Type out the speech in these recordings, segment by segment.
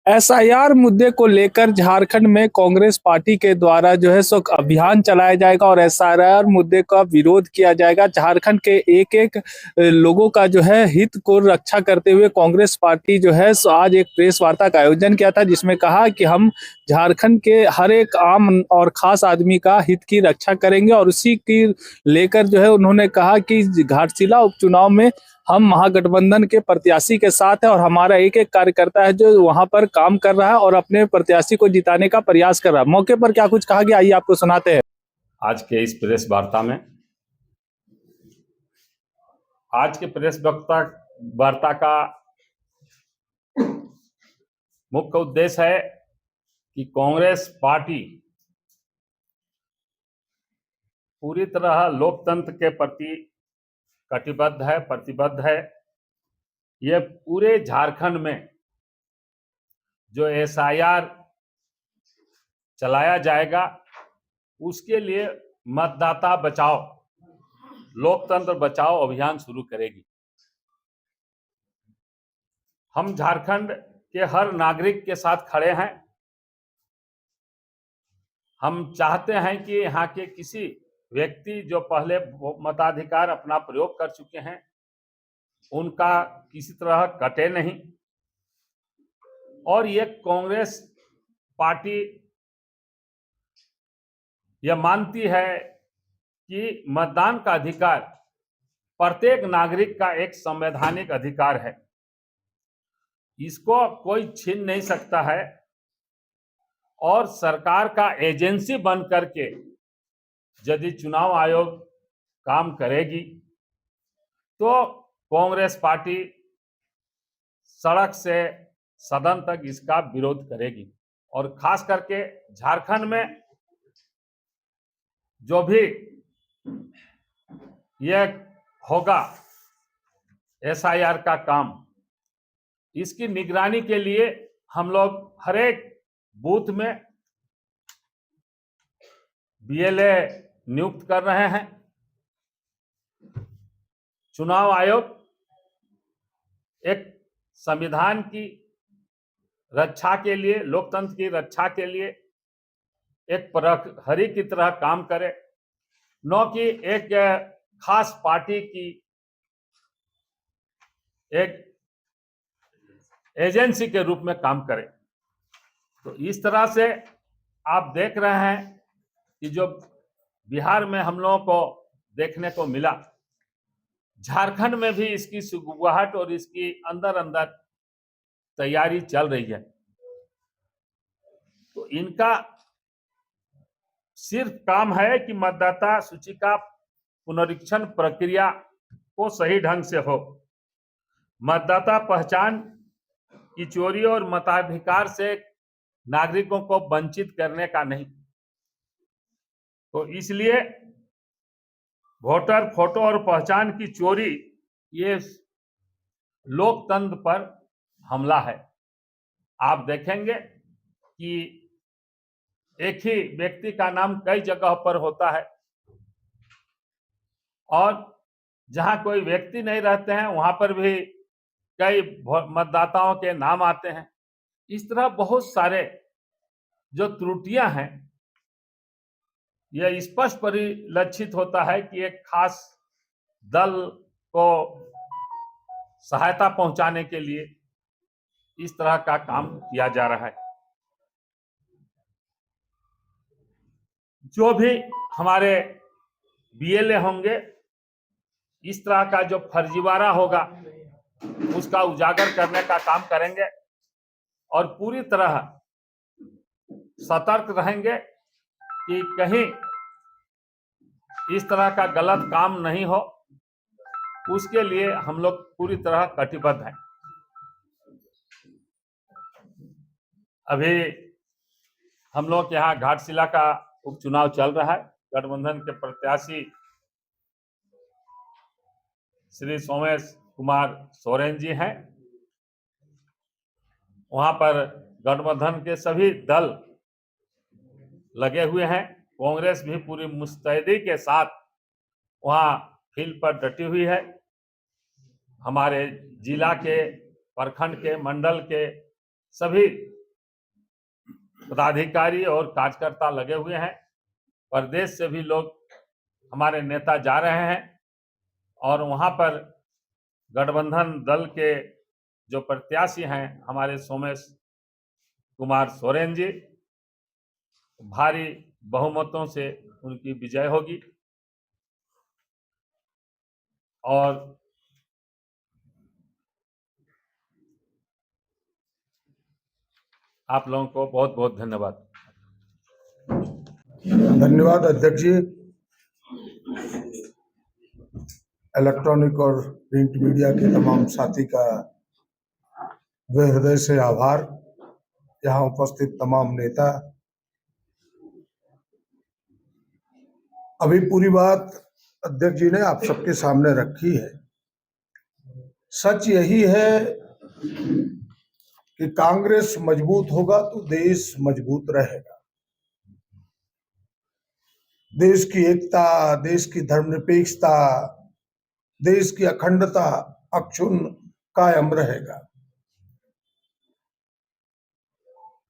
SIR मुद्दे को लेकर झारखंड में कांग्रेस पार्टी के द्वारा जो है सो अभियान चलाया जाएगा और एसआईआर मुद्दे का विरोध किया जाएगा। झारखंड के एक एक लोगों का जो है हित को रक्षा करते हुए कांग्रेस पार्टी जो है सो आज एक प्रेस वार्ता का आयोजन किया था, जिसमें कहा कि हम झारखंड के हर एक आम और खास आदमी का हित की रक्षा करेंगे। और उसी की लेकर जो है उन्होंने कहा कि घाटशिला उपचुनाव में हम महागठबंधन के प्रत्याशी के साथ है और हमारा एक एक कार्यकर्ता है जो वहां पर काम कर रहा है और अपने प्रत्याशी को जिताने का प्रयास कर रहा है। मौके पर क्या कुछ कहा गया, आइए आपको सुनाते हैं। आज के इस प्रेस वार्ता में आज के प्रेस वार्ता का मुख्य उद्देश्य है कि कांग्रेस पार्टी पूरी तरह लोकतंत्र के प्रति कटिबद्ध है, प्रतिबद्ध है। ये पूरे झारखंड में जो एसआईआर चलाया जाएगा उसके लिए मतदाता बचाओ, लोकतंत्र बचाओ अभियान शुरू करेगी। हम झारखंड के हर नागरिक के साथ खड़े हैं। हम चाहते हैं कि यहाँ के किसी व्यक्ति जो पहले मताधिकार अपना प्रयोग कर चुके हैं उनका किसी तरह कटे नहीं। और ये कांग्रेस पार्टी यह मानती है कि मतदान का अधिकार प्रत्येक नागरिक का एक संवैधानिक अधिकार है, इसको कोई छीन नहीं सकता है। और सरकार का एजेंसी बन करके यदि चुनाव आयोग काम करेगी तो कांग्रेस पार्टी सड़क से सदन तक इसका विरोध करेगी। और खास करके झारखंड में जो भी यह होगा एसआईआर का काम, इसकी निगरानी के लिए हम लोग हर एक बूथ में बीएलए नियुक्त कर रहे हैं। चुनाव आयोग एक संविधान की रक्षा के लिए, लोकतंत्र की रक्षा के लिए एक प्रहरी की तरह काम करे, न कि एक खास पार्टी की एक एजेंसी के रूप में काम करे। तो इस तरह से आप देख रहे हैं कि जो बिहार में हम लोगों को देखने को मिला, झारखंड में भी इसकी सुगबुगाहट और इसकी अंदर अंदर तैयारी चल रही है। तो इनका सिर्फ काम है कि मतदाता सूची का पुनरीक्षण प्रक्रिया को सही ढंग से हो, मतदाता पहचान की चोरी और मताधिकार से नागरिकों को वंचित करने का नहीं। तो इसलिए वोटर फोटो और पहचान की चोरी ये लोकतंत्र पर हमला है। आप देखेंगे कि एक ही व्यक्ति का नाम कई जगह पर होता है और जहां कोई व्यक्ति नहीं रहते हैं वहां पर भी कई मतदाताओं के नाम आते हैं। इस तरह बहुत सारे जो त्रुटियां हैं, यह स्पष्ट परिलक्षित होता है कि एक खास दल को सहायता पहुंचाने के लिए इस तरह का काम किया जा रहा है। जो भी हमारे बीएलए होंगे, इस तरह का जो फर्जीवाड़ा होगा उसका उजागर करने का काम करेंगे और पूरी तरह सतर्क रहेंगे कि कहीं इस तरह का गलत काम नहीं हो। उसके लिए हम लोग पूरी तरह कटिबद्ध हैं। अभी हम लोग यहाँ घाटशिला का उपचुनाव चल रहा है। गठबंधन के प्रत्याशी श्री सोमेश कुमार सोरेन जी हैं। वहां पर गठबंधन के सभी दल लगे हुए हैं। कांग्रेस भी पूरी मुस्तैदी के साथ वहां फील्ड पर डटी हुई है। हमारे जिला के, प्रखंड के, मंडल के सभी पदाधिकारी और कार्यकर्ता लगे हुए हैं। प्रदेश से भी लोग हमारे नेता जा रहे हैं और वहां पर गठबंधन दल के जो प्रत्याशी हैं हमारे सोमेश कुमार सोरेन जी, भारी बहुमतों से उनकी विजय होगी और आप लोगों को बहुत बहुत धन्यवाद। धन्यवाद अध्यक्ष जी। इलेक्ट्रॉनिक और प्रिंट मीडिया के तमाम साथी का वे हृदय से आभार। यहाँ उपस्थित तमाम नेता, अभी पूरी बात अध्यक्ष जी ने आप सबके सामने रखी है। सच यही है कि कांग्रेस मजबूत होगा तो देश मजबूत रहेगा। देश की एकता, देश की धर्मनिरपेक्षता, देश की अखंडता अक्षुण्ण कायम रहेगा।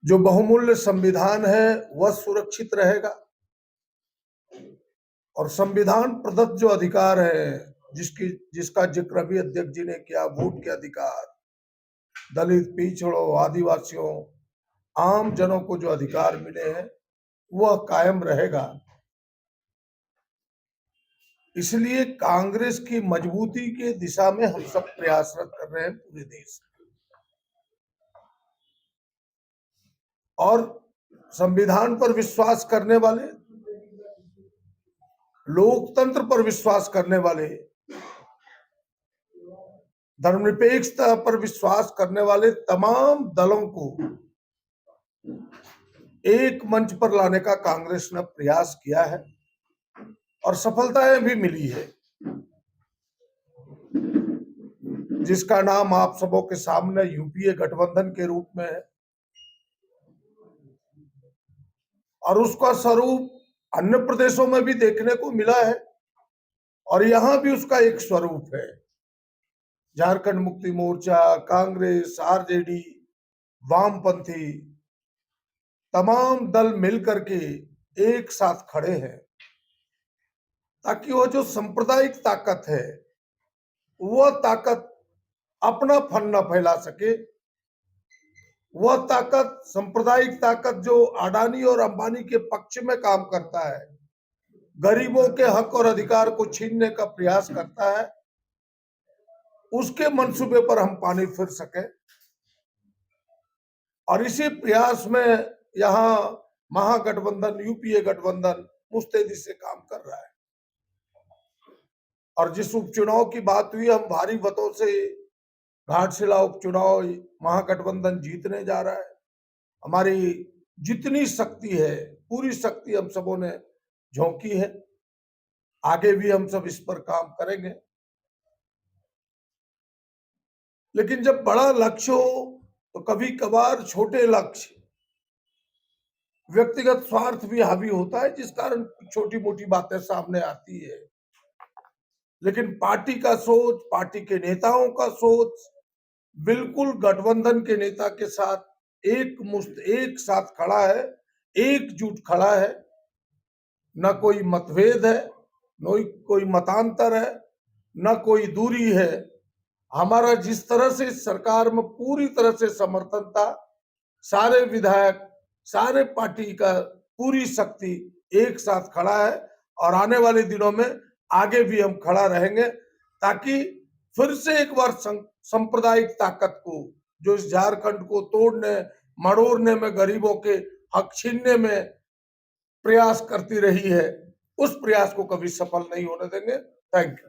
जो बहुमूल्य संविधान है वह सुरक्षित रहेगा और संविधान प्रदत्त जो अधिकार है जिसका जिक्र भी अध्यक्ष जी ने किया, वोट के अधिकार, दलित, पिछड़ों, आदिवासियों, आम जनों को जो अधिकार मिले हैं वह कायम रहेगा। इसलिए कांग्रेस की मजबूती के दिशा में हम सब प्रयासरत कर रहे हैं पूरे देश में। और संविधान पर विश्वास करने वाले, लोकतंत्र पर विश्वास करने वाले, धर्मनिरपेक्षता पर विश्वास करने वाले तमाम दलों को एक मंच पर लाने का कांग्रेस ने प्रयास किया है और सफलताएं भी मिली है, जिसका नाम आप सबों के सामने यूपीए गठबंधन के रूप में है और उसका स्वरूप अन्य प्रदेशों में भी देखने को मिला है और यहां भी उसका एक स्वरूप है। झारखंड मुक्ति मोर्चा, कांग्रेस, आरजेडी, वामपंथी तमाम दल मिलकर के एक साथ खड़े हैं ताकि वो जो सांप्रदायिक ताकत है वह ताकत अपना फन न फैला सके। वह ताकत, सांप्रदायिक ताकत जो अडानी और अंबानी के पक्ष में काम करता है, गरीबों के हक और अधिकार को छीनने का प्रयास करता है, उसके मंसूबे पर हम पानी फिर सके। और इसी प्रयास में यहाँ महागठबंधन, यूपीए गठबंधन मुस्तैदी से काम कर रहा है। और जिस उपचुनाव की बात हुई, हम भारी मतों से घाटशिला उपचुनाव महागठबंधन जीतने जा रहा है। हमारी जितनी शक्ति है, पूरी शक्ति हम सबों ने झोंकी है। आगे भी हम सब इस पर काम करेंगे। लेकिन जब बड़ा लक्ष्य हो तो कभी कभार छोटे लक्ष्य, व्यक्तिगत स्वार्थ भी हावी होता है, जिस कारण छोटी मोटी बातें सामने आती है। लेकिन पार्टी का सोच, पार्टी के नेताओं का सोच बिल्कुल गठबंधन के नेता के साथ एक साथ खड़ा है, एकजुट खड़ा है। न कोई मतभेद है, न कोई मतांतर है, न कोई दूरी है। हमारा जिस तरह से सरकार में पूरी तरह से समर्थन था, सारे विधायक, सारे पार्टी का पूरी शक्ति एक साथ खड़ा है और आने वाले दिनों में आगे भी हम खड़ा रहेंगे ताकि फिर से एक बार सांप्रदायिक ताकत को, जो इस झारखंड को तोड़ने मड़ोड़ने में, गरीबों के हक छीनने में प्रयास करती रही है, उस प्रयास को कभी सफल नहीं होने देंगे। Thank you.